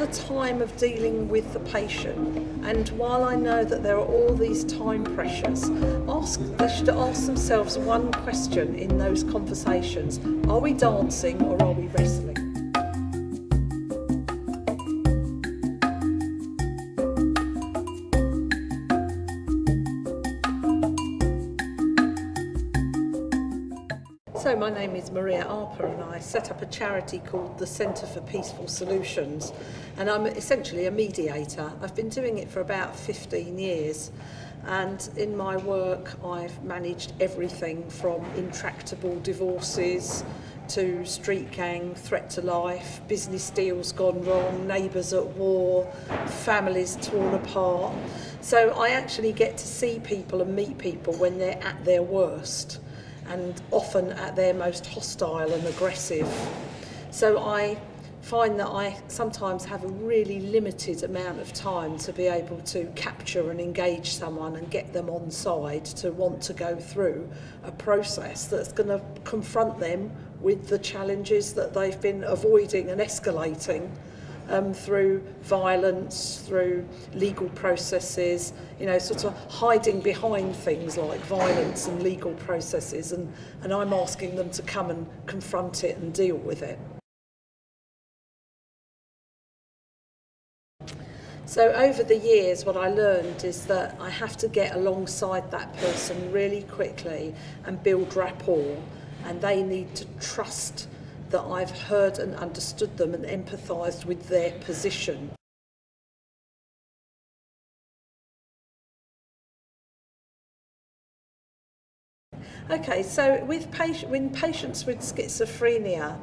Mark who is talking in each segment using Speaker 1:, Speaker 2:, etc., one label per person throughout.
Speaker 1: the time of dealing with the patient, and while I know that there are all these time pressures, they should ask themselves one question in those conversations: are we dancing or are we wrestling? So my name is Arpa, and I set up a charity called the Centre for Peaceful Solutions, and I'm essentially a mediator. I've been doing it for about 15 years, and in my work I've managed everything from intractable divorces to street gang, threat to life, business deals gone wrong, neighbours at war, families torn apart. So I actually get to see people and meet people when they're at their worst, and often at their most hostile and aggressive. So I find that I sometimes have a really limited amount of time to be able to capture and engage someone and get them on side to want to go through a process that's going to confront them with the challenges that they've been avoiding and escalating through violence, through legal processes, sort of hiding behind things like violence and legal processes, and I'm asking them to come and confront it and deal with it. So over the years, what I learned is that I have to get alongside that person really quickly and build rapport, and they need to trust that I've heard and understood them and empathised with their position. Okay, so when patients with schizophrenia,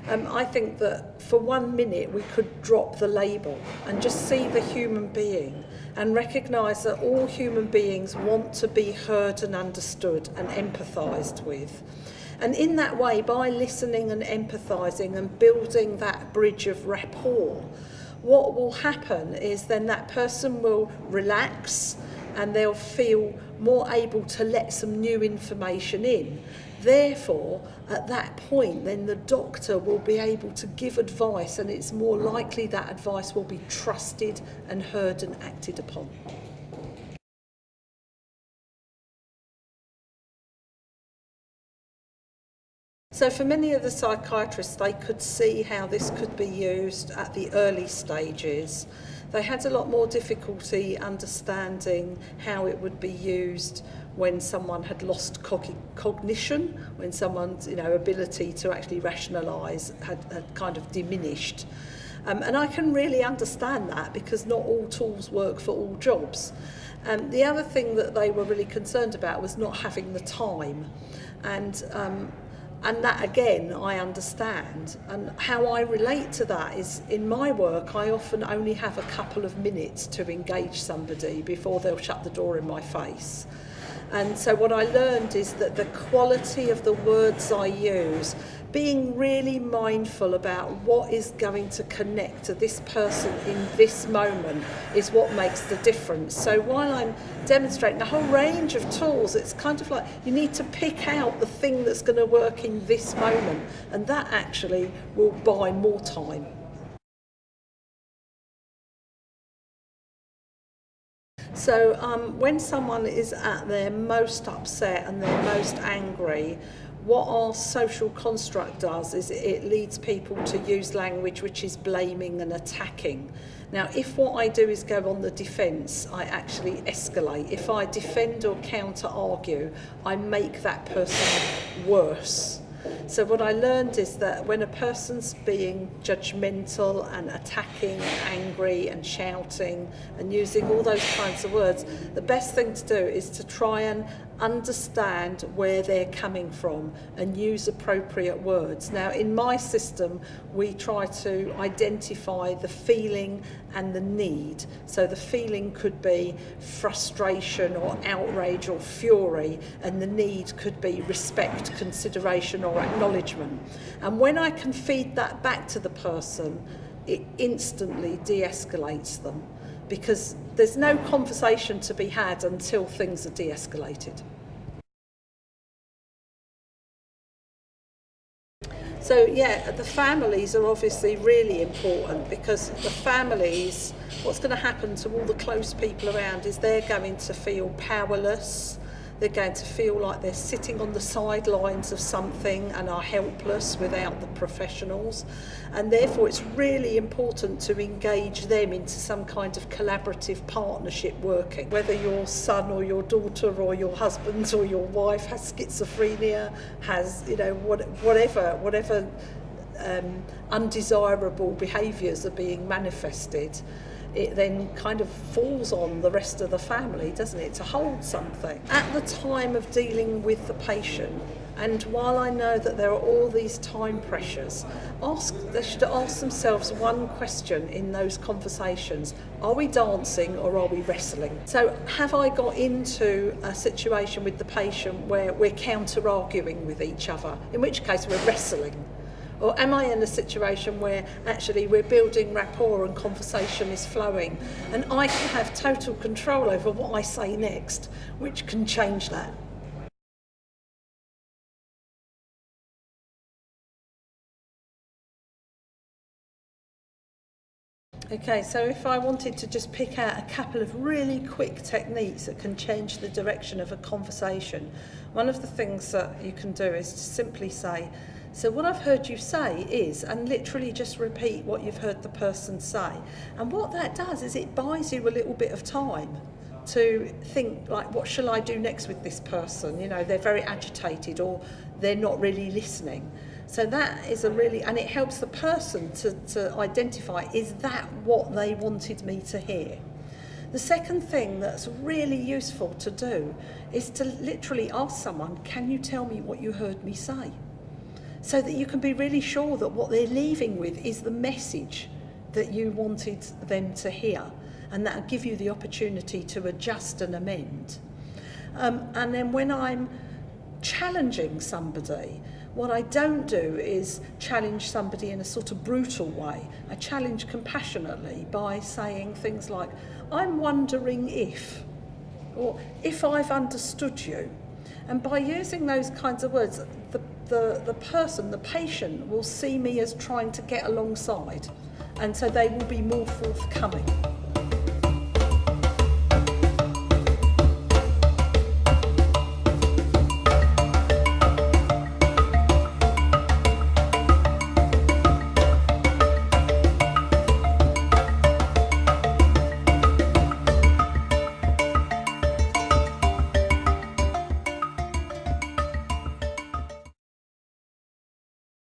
Speaker 1: I think that for 1 minute we could drop the label and just see the human being and recognise that all human beings want to be heard and understood and empathised with. And in that way, by listening and empathising and building that bridge of rapport, what will happen is then that person will relax and they'll feel more able to let some new information in. Therefore, at that point, then the doctor will be able to give advice, and it's more likely that advice will be trusted and heard and acted upon. So for many of the psychiatrists, they could see how this could be used at the early stages. They had a lot more difficulty understanding how it would be used when someone had lost cognition, when someone's ability to actually rationalise had kind of diminished. And I can really understand that, because not all tools work for all jobs. The other thing that they were really concerned about was not having the time. And that, again, I understand. And how I relate to that is, in my work, I often only have a couple of minutes to engage somebody before they'll shut the door in my face. And so what I learned is that the quality of the words I use, being really mindful about what is going to connect to this person in this moment, is what makes the difference. So while I'm demonstrating a whole range of tools, it's kind of like you need to pick out the thing that's going to work in this moment, and that actually will buy more time. So when someone is at their most upset and their most angry, what our social construct does is it leads people to use language which is blaming and attacking. Now, if what I do is go on the defence, I actually escalate. If I defend or counter-argue, I make that person worse. So what I learned is that when a person's being judgmental and attacking, angry and shouting and using all those kinds of words, the best thing to do is to try and understand where they're coming from and use appropriate words. Now, in my system, we try to identify the feeling and the need. So the feeling could be frustration or outrage or fury, and the need could be respect, consideration or acknowledgement. And when I can feed that back to the person, it instantly de-escalates them, because there's no conversation to be had until things are de-escalated. So yeah, the families are obviously really important, because the families, what's going to happen to all the close people around is they're going to feel powerless. They're going to feel like they're sitting on the sidelines of something and are helpless without the professionals. And therefore it's really important to engage them into some kind of collaborative partnership working. Whether your son or your daughter or your husband or your wife has schizophrenia, has, you know, whatever undesirable behaviours are being manifested, it then kind of falls on the rest of the family, doesn't it, to hold something. At the time of dealing with the patient, and while I know that there are all these time pressures, they should ask themselves one question in those conversations: are we dancing or are we wrestling? So have I got into a situation with the patient where we're counter-arguing with each other, in which case we're wrestling? Or am I in a situation where actually we're building rapport and conversation is flowing, and I can have total control over what I say next, which can change that? Okay, so if I wanted to just pick out a couple of really quick techniques that can change the direction of a conversation, one of the things that you can do is to simply say, so what I've heard you say is, and literally just repeat what you've heard the person say. And what that does is it buys you a little bit of time to think, like, what shall I do next with this person? You know, they're very agitated or they're not really listening. So that is and it helps the person to identify, is that what they wanted me to hear? The second thing that's really useful to do is to literally ask someone, can you tell me what you heard me say? So that you can be really sure that what they're leaving with is the message that you wanted them to hear, and that'll give you the opportunity to adjust and amend. And then when I'm challenging somebody, what I don't do is challenge somebody in a sort of brutal way. I challenge compassionately by saying things like, I'm wondering if, or if I've understood you. And by using those kinds of words, the person, the patient, will see me as trying to get alongside, and so they will be more forthcoming.